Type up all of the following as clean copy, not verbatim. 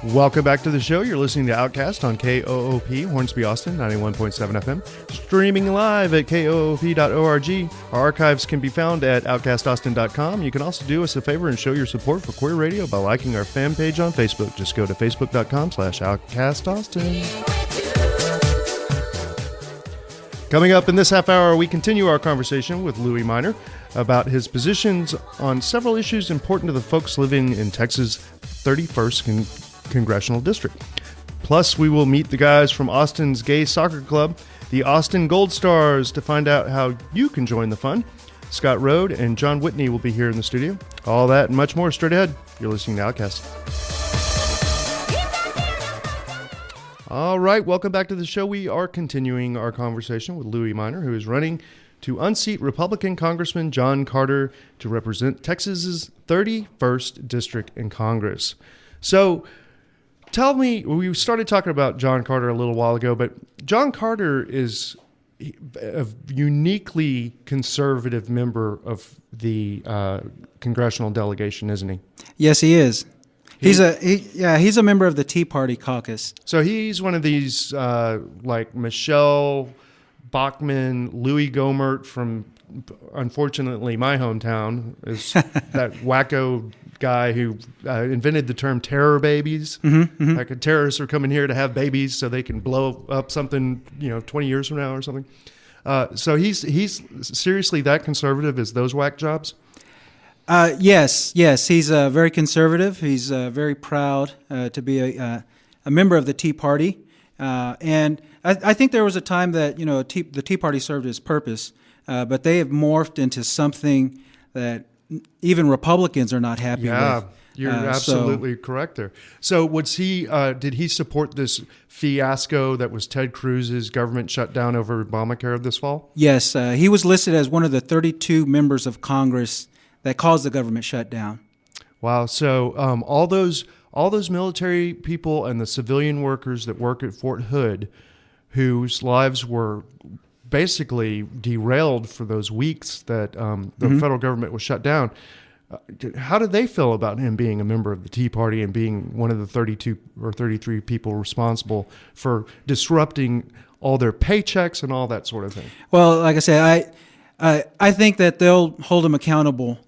Welcome back to the show. You're listening to OutCast on KOOP, Hornsby, Austin, 91.7 FM. Streaming live at koop.org. Our archives can be found at outcastaustin.com. You can also do us a favor and show your support for queer radio by liking our fan page on Facebook. Just go to facebook.com/outcastaustin. Coming up in this half hour, we continue our conversation with Louie Minor about his positions on several issues important to the folks living in Texas' 31st Congressional District. Plus, we will meet the guys from Austin's gay soccer club, the Austin Gold Stars, to find out how you can join the fun. Scott Rode and John Whitney will be here in the studio. All that and much more straight ahead. You're listening to OutCast. All right, welcome back to the show. We are continuing our conversation with Louie Minor, who is running to unseat Republican Congressman John Carter to represent Texas's 31st District in Congress. So, tell me, we started talking about John Carter a little while ago, but John Carter is a uniquely conservative member of the congressional delegation, isn't he? Yes, he is. He's a member of the Tea Party caucus. So he's one of these like Michelle Bachmann, Louie Gohmert from, unfortunately, my hometown, is that wacko guy who invented the term terror babies. Like terrorists are coming here to have babies so they can blow up something, 20 years from now or something. So he's seriously that conservative as those whack jobs? Yes. He's very conservative. He's very proud to be a member of the Tea Party. And I think there was a time that, the Tea Party served its purpose, but they have morphed into something that even Republicans are not happy with. Yeah, you're absolutely correct there. So did he support this fiasco that was Ted Cruz's government shutdown over Obamacare this fall? Yes, he was listed as one of the 32 members of Congress that caused the government shutdown. Wow. So all those military people and the civilian workers that work at Fort Hood, whose lives were basically derailed for those weeks that the federal government was shut down, how did they feel about him being a member of the Tea Party and being one of the 32 or 33 people responsible for disrupting all their paychecks and all that sort of thing? Well, like I said, I think that they'll hold him accountable.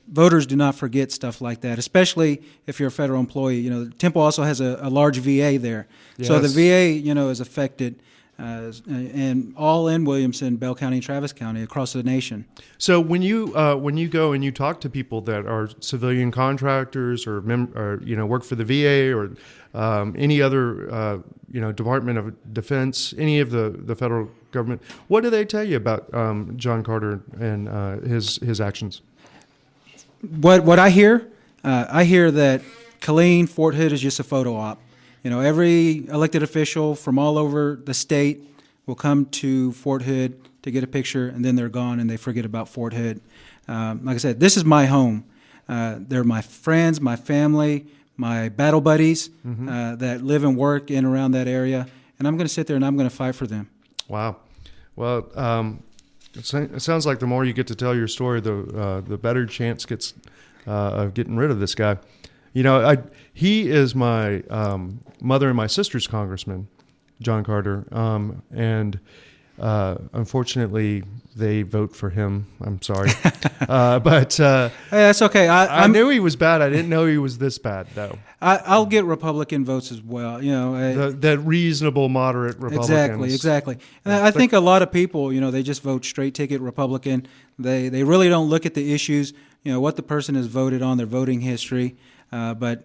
Voters do not forget stuff like that, especially if you're a federal employee. Temple also has a large VA there. Yes. So the VA, is affected, and all in Williamson, Bell County, and Travis County, across the nation. So when you go and you talk to people that are civilian contractors or work for the VA or any other Department of Defense, any of the federal government, what do they tell you about John Carter and his actions? What I hear that Killeen, Fort Hood is just a photo op. Every elected official from all over the state will come to Fort Hood to get a picture, and then they're gone and they forget about Fort Hood. Like I said, this is my home. They're my friends, my family, my battle buddies that live and work in around that area, and I'm going to sit there and I'm going to fight for them. Wow. Well, it sounds like the more you get to tell your story, the better chance gets of getting rid of this guy. He is my mother and my sister's congressman, John Carter, and unfortunately, they vote for him. I'm sorry, but hey, that's okay. I knew he was bad. I didn't know he was this bad, though. I'll get Republican votes as well. The reasonable, moderate Republicans. Exactly. And I think a lot of people, they just vote straight ticket Republican. They really don't look at the issues. What the person has voted on, their voting history. But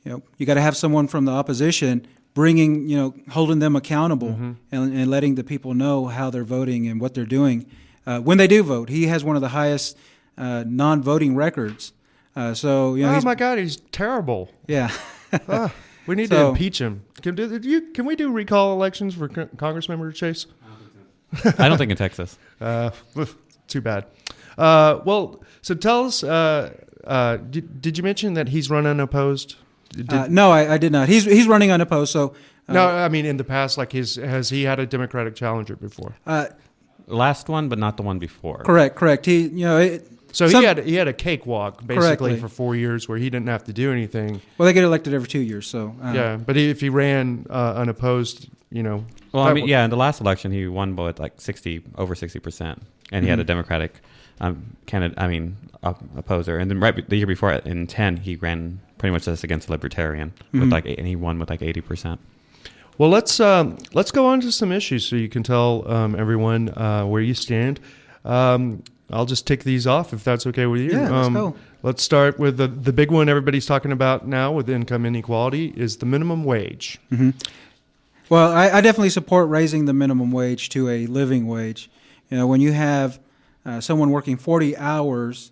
you got to have someone from the opposition holding them accountable and letting the people know how they're voting and what they're doing when they do vote. He has one of the highest non-voting records. Oh my God, he's terrible. Yeah. We need to impeach him. Can we do recall elections for Congressmember Chase? I don't think in Texas. Too bad. Well, so tell us, did you mention that he's run unopposed? No, I did not. He's running unopposed. So no, I mean in the past, like has he had a Democratic challenger before? Last one, but not the one before. Correct. He, So Some- he had a cakewalk basically Correctly. for 4 years where he didn't have to do anything. Well, they get elected every 2 years, so Yeah, but if he ran unopposed, Well, that I mean, yeah, in the last election, he won by like over 60%, and he had a Democratic candidate. I mean, opposer. And then the year before, in 10, he ran pretty much just against a libertarian with and he won with like 80%. Well, let's go on to some issues so you can tell everyone where you stand. I'll just tick these off if that's okay with you. Yeah, let's go. Let's start with the big one everybody's talking about now with income inequality is the minimum wage. Well, I definitely support raising the minimum wage to a living wage. When you have someone working 40 hours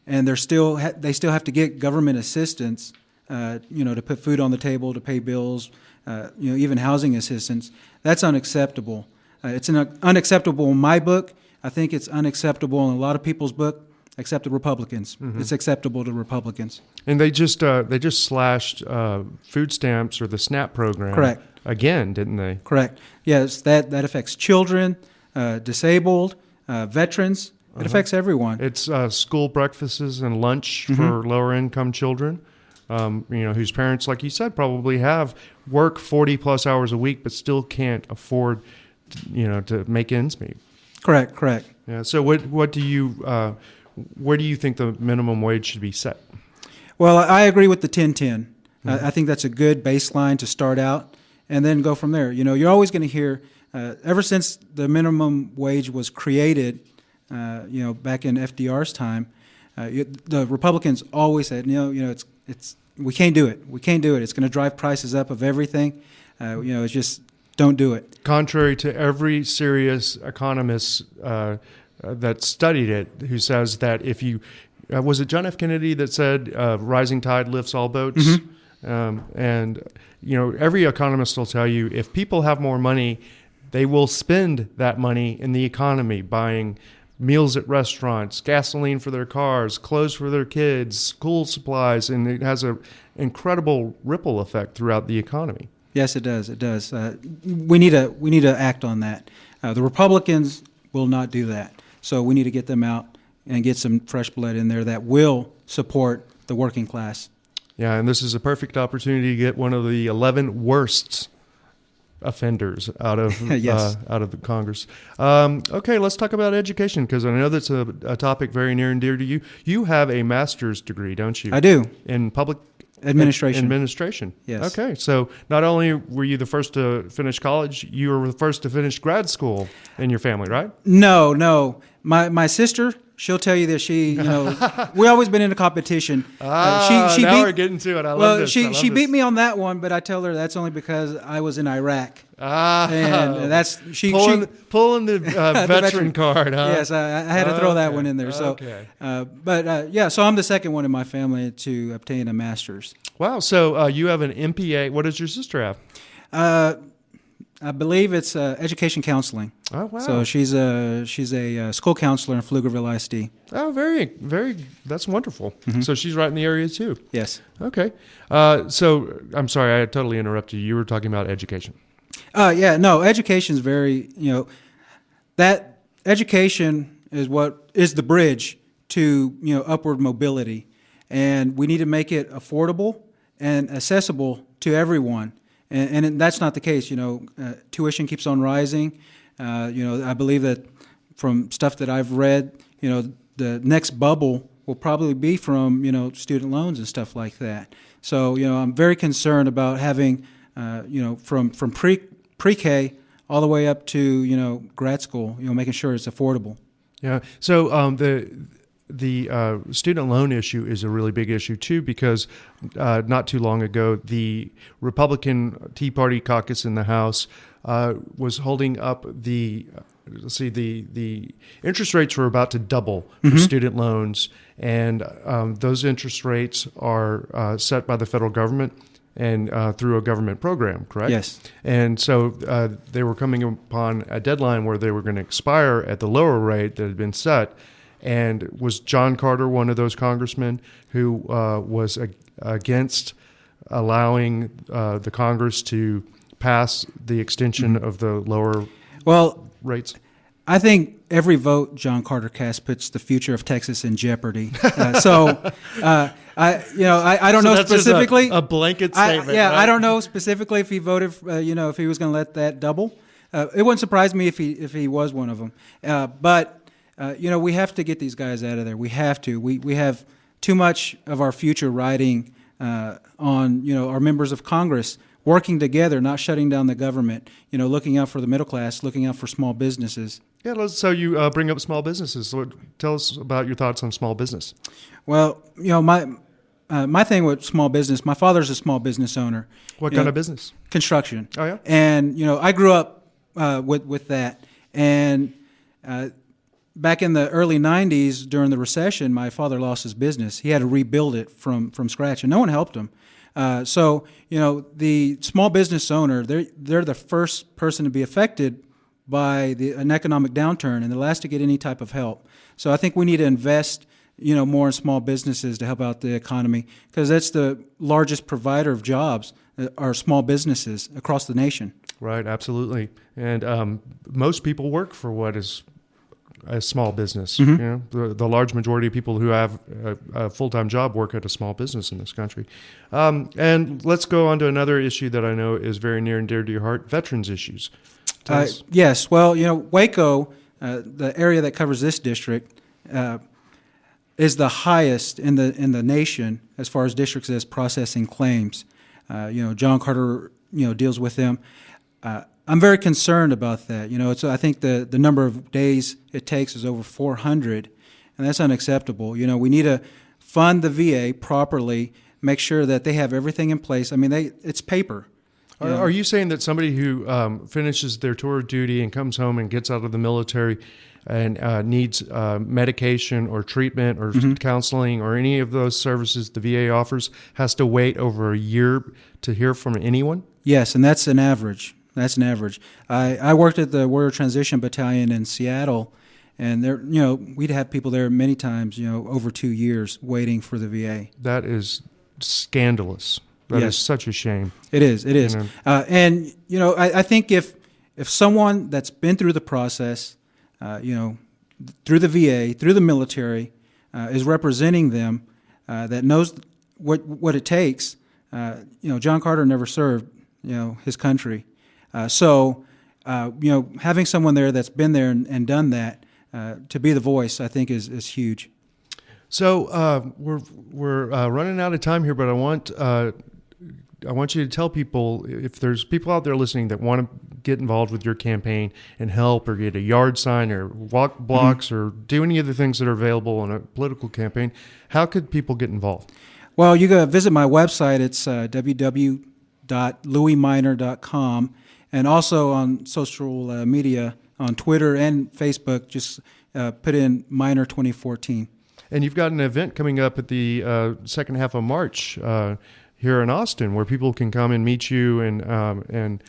and they still have to get government assistance, to put food on the table, to pay bills, even housing assistance, that's unacceptable. It's unacceptable in my book. I think it's unacceptable in a lot of people's book, except the Republicans. It's acceptable to Republicans. And they just slashed food stamps or the SNAP program. Correct. Again, didn't they? Correct. Yes, that affects children, disabled, veterans. It affects everyone. It's school breakfasts and lunch for lower income children, whose parents, like you said, probably work 40 plus hours a week, but still can't afford, to make ends meet. Correct. Yeah. So what do you where do you think the minimum wage should be set? Well, I agree with the 10-10. I think that's a good baseline to start out, and then go from there. You're always going to hear, ever since the minimum wage was created, back in FDR's time, the Republicans always said, it's we can't do it. We can't do it. It's going to drive prices up of everything. It's just don't do it. Contrary to every serious economist that studied it, who says that if you was it John F. Kennedy that said rising tide lifts all boats? And every economist will tell you if people have more money, they will spend that money in the economy, buying meals at restaurants, gasoline for their cars, clothes for their kids, school supplies, and it has an incredible ripple effect throughout the economy. Yes, it does. It does. We need to act on that. The Republicans will not do that. So we need to get them out and get some fresh blood in there that will support the working class. Yeah, and this is a perfect opportunity to get one of the 11 worst offenders out of Yes. out of the Congress. Okay, let's talk about education because I know that's a topic very near and dear to you. You have a master's degree, don't you? I do. In public Administration. Administration. Yes. Okay, so not only were you the first to finish college, you were the first to finish grad school in your family, right? No. My sister, she'll tell you that she, we always been in a competition. Now we're getting to it. I love this. She beat me on that one, but I tell her that's only because I was in Iraq. And that's pulling the veteran card, huh? Yes, I had to throw that one in there. So, okay. So I'm the second one in my family to obtain a master's. Wow. So you have an MPA. What does your sister have? I believe it's education counseling. Oh, wow. So she's a school counselor in Pflugerville ISD. Oh, very, very. That's wonderful. So she's right in the area too. Yes. Okay. So I'm sorry, I totally interrupted you. You were talking about education. Education is very, that education is what is the bridge to, upward mobility. And we need to make it affordable and accessible to everyone. And that's not the case. Tuition keeps on rising. I believe that from stuff that I've read, the next bubble will probably be from, student loans and stuff like that. So, I'm very concerned about having, from pre-K all the way up to, grad school, making sure it's affordable. Yeah. So the student loan issue is a really big issue too, because not too long ago, the Republican Tea Party caucus in the House was holding up the interest rates were about to double for student loans, and those interest rates are set by the federal government and through a government program, correct? Yes. And so they were coming upon a deadline where they were going to expire at the lower rate that had been set. And was John Carter one of those congressmen who was against allowing the Congress to pass the extension of the lower rates? I think every vote John Carter casts puts the future of Texas in jeopardy. I don't know that's just specifically a blanket statement. right? I don't know specifically if he voted, if he was going to let that double. It wouldn't surprise me if he was one of them. But we have to get these guys out of there. We have to. We have too much of our future riding on our members of Congress working together, not shutting down the government. Looking out for the middle class, looking out for small businesses. Yeah, so you bring up small businesses. So tell us about your thoughts on small business. Well, my thing with small business, my father's a small business owner. What kind of business? Construction. Oh, yeah? And, I grew up with that. And back in the early 90s, during the recession, my father lost his business. He had to rebuild it from scratch, and no one helped him. So the small business owner, they're the first person to be affected by an economic downturn, and the last to get any type of help. So I think we need to invest, more in small businesses to help out the economy, because that's the largest provider of jobs are small businesses across the nation. Right, absolutely. And most people work for what is a small business. Mm-hmm. The large majority of people who have a full-time job work at a small business in this country. And let's go on to another issue that I know is very near and dear to your heart: veterans issues. Yes. Well, Waco, the area that covers this district, is the highest in the nation as far as districts as processing claims. John Carter, deals with them. I'm very concerned about that. I think the number of days it takes is over 400, and that's unacceptable. We need to fund the VA properly, make sure that they have everything in place. I mean, it's paper. Are you saying that somebody who finishes their tour of duty and comes home and gets out of the military and needs medication or treatment or counseling or any of those services the VA offers has to wait over a year to hear from anyone? Yes, and that's an average. I worked at the Warrior Transition Battalion in Seattle, and there, we'd have people there many times, over 2 years waiting for the VA. That is scandalous. That is such a shame. It is. And I think if someone that's been through the process, through the VA, through the military, is representing them, that knows what it takes. John Carter never served, his country. So having someone there that's been there and done that, to be the voice, I think is huge. So we're running out of time here, but I want you to tell people, if there's people out there listening that want to get involved with your campaign and help, or get a yard sign, or walk blocks, or do any of the things that are available in a political campaign, how could people get involved? Well, you can visit my website. It's www.louieminer.com, and also on social media, on Twitter and Facebook, just put in Miner 2014. And you've got an event coming up at the second half of March here in Austin, where people can come and meet you, and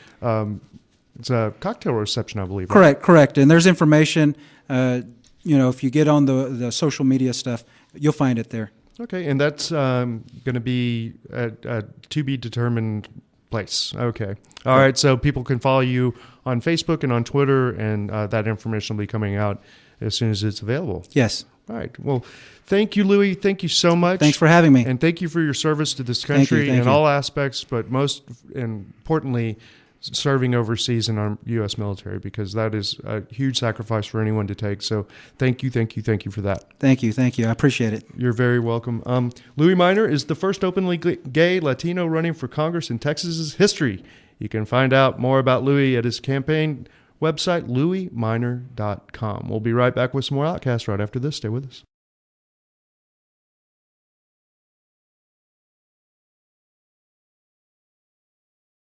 it's a cocktail reception, I believe. Right? Correct. And there's information. If you get on the social media stuff, you'll find it there. Okay, and that's going to be at a to be determined place. Okay. All right. So people can follow you on Facebook and on Twitter, and that information will be coming out as soon as it's available. Yes. All right. Well, thank you, Louie. Thank you so much. Thanks for having me. And thank you for your service to this country in all aspects, but most importantly, serving overseas in our U.S. military, because that is a huge sacrifice for anyone to take. So thank you for that. Thank you. I appreciate it. You're very welcome. Louie Miner is the first openly gay Latino running for Congress in Texas's history. You can find out more about Louie at his campaign website, louieminer.com. We'll be right back with some more OutCast right after this. Stay with us.